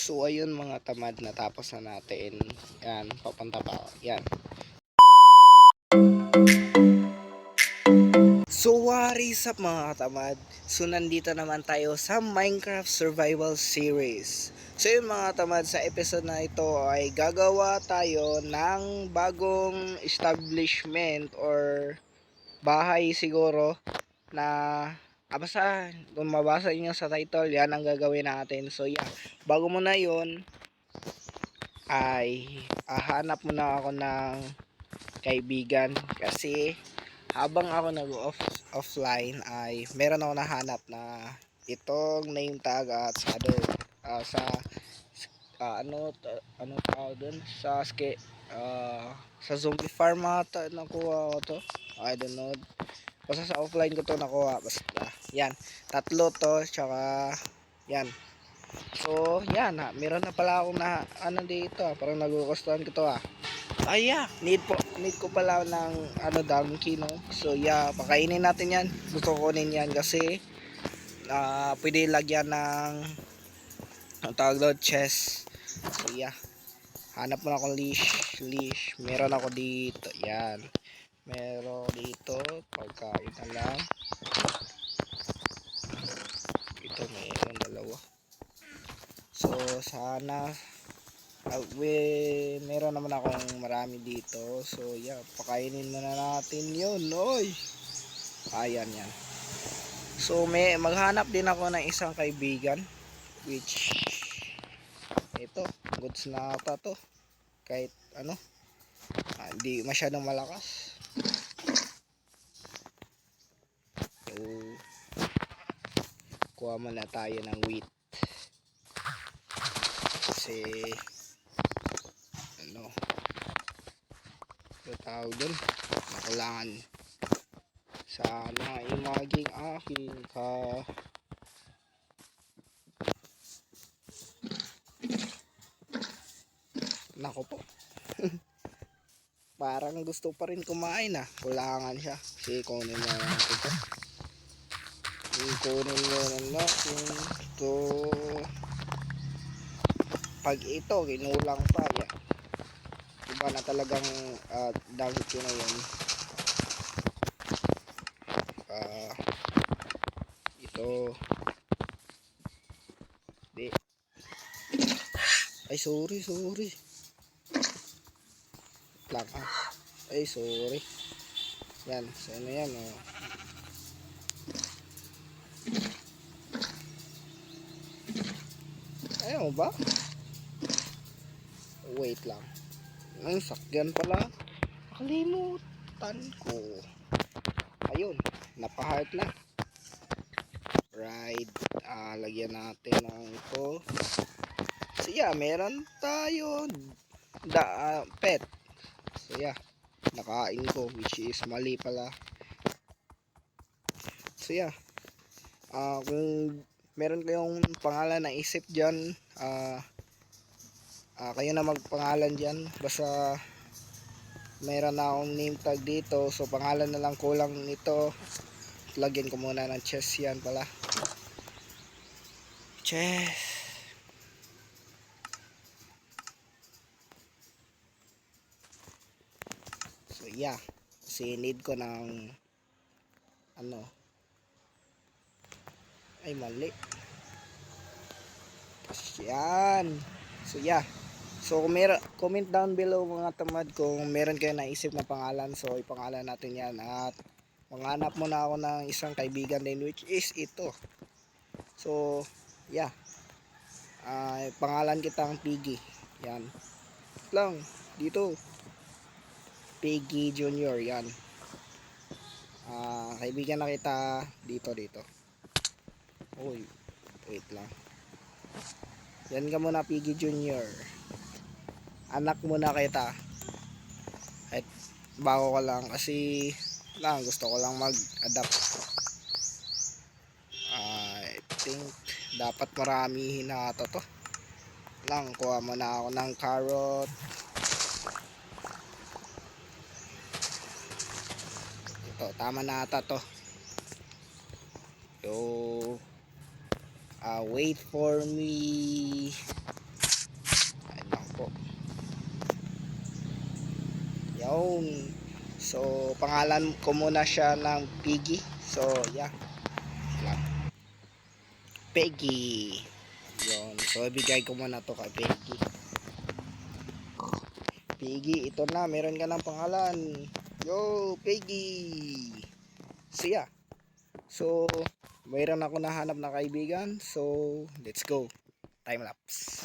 So ayun mga tamad, natapos na natin. Yan, papunta pa ako. Yan. So what is up mga katamad? So nandito naman tayo sa Minecraft Survival Series. So yun mga katamad, sa episode na ito ay gagawa tayo ng bagong establishment or bahay siguro na basta kung mabasa niyo sa title, yan ang gagawin natin. So yeah, bago mo na yun ay hanap muna ako ng kaibigan kasi habang ako offline ay meron ako nahanap na itong name tag at sa ano tawag dun sa zombie farm ata nakuha ko to. I don't know, basta sa offline ko to nakuha. Basta yan, tatlo to, tsaka yan. So yan meron na pala akong na ano dito, parang nagugustuhan ko to yeah, need ko pala ng donkey, no? So yeah, pakainin natin yan. Gusto ko kunin yan kasi pwede lagyan ng ang tawag doon, chest. So yeah, hanap mo na akong leash. Meron ako dito, yan. Meron dito, pagkain na lang. Ito meron dalawa. So sana meron naman akong marami dito. So yeah, pakainin muna natin yun. Oy, ayan yan. So maghanap din ako ng isang kaibigan, which ito, goods na ata to. Kahit ano, hindi masyadong malakas. So kuha muna tayo ng wheat kasi ano tawag dun, nakulangan sana yung maging aking nako po. Parang gusto pa rin kumain kulangan siya kasi kunin mo natin to. Pag ito kinulang pa yan, iba na talagang donkey na yun. Ito di ay sorry lang ay sorry yan. So ano yan ayaw ba, wait lang, ang sakyan pala, nakalimutan ko. Ayun, napa-heart na. Right, lagyan natin ng ito. So yeah, meron tayo pet. So yeah, nakain ko, which is mali pala. So yeah, kung meron kayong pangalan na isip dyan, kayo na magpangalan dyan. Basta meron na akong name tag dito, so pangalan na lang kulang nito. Lagyan ko muna ng chest, yan pala, chest. So yeah, kasi need ko ng ay mali, yan. So yeah, so comment down below mga tamad kung meron kayo naisip na pangalan. So ipangalan natin yan at maghanap muna ako ng isang kaibigan din, which is ito. So yeah, pangalan kitang Piggy, yan lang dito, Piggy Junior, yan. Kaibigan na kita dito. Uy, wait lang, yan ka muna Piggy Junior, anak muna kita. At bago ko lang kasi gusto ko lang mag-adapt. I think dapat marami hinata to lang. Kuha muna ako ng carrot. Ito, tama na ata to. So wait for me. Yun. So, pangalan ko muna siya ng Piggy. So, yeah. Peggy. Yun. So, ibigay ko muna to kay Peggy. Peggy, ito na. Meron ka ng pangalan. Yo, Peggy. So, yeah. So, mayroon ako nahanap na kaibigan. So, let's go. Time lapse.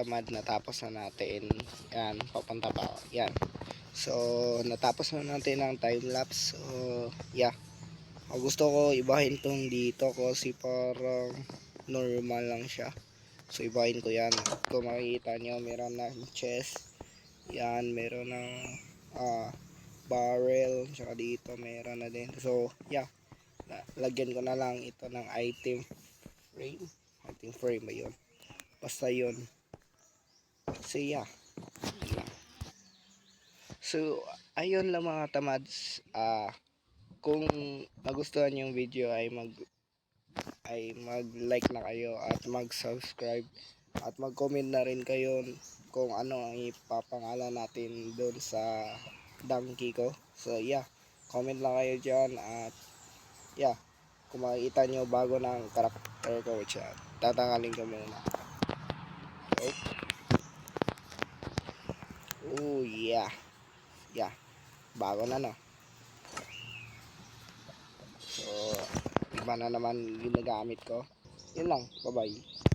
tamad, natapos na natin. Yan, papunta pa. Yan. So, natapos na natin ang time lapse. So, yeah. Gusto ko ibahin tong dito kasi parang normal lang siya. So, ibahin ko yan. Kung makikita nyo, meron na chest. Yan, meron ng barrel. Tsaka dito, meron na din. So, yeah. Lagyan ko na lang ito ng item frame. Item frame ba yun? Basta yun. So, yeah. So, ayun lang mga tamads. Kung nagustuhan yung video ay mag-like na kayo at mag-subscribe At mag-comment na rin kayo kung ano ang ipapangalan natin doon sa donkey ko. So yeah, comment lang kayo dyan at yeah, kung makikita nyo bago ng karakter ko siya, tatanggalin ko muna. Oh yeah, yeah, bago na no. So iba na naman ginagamit ko. Yun lang, bye bye.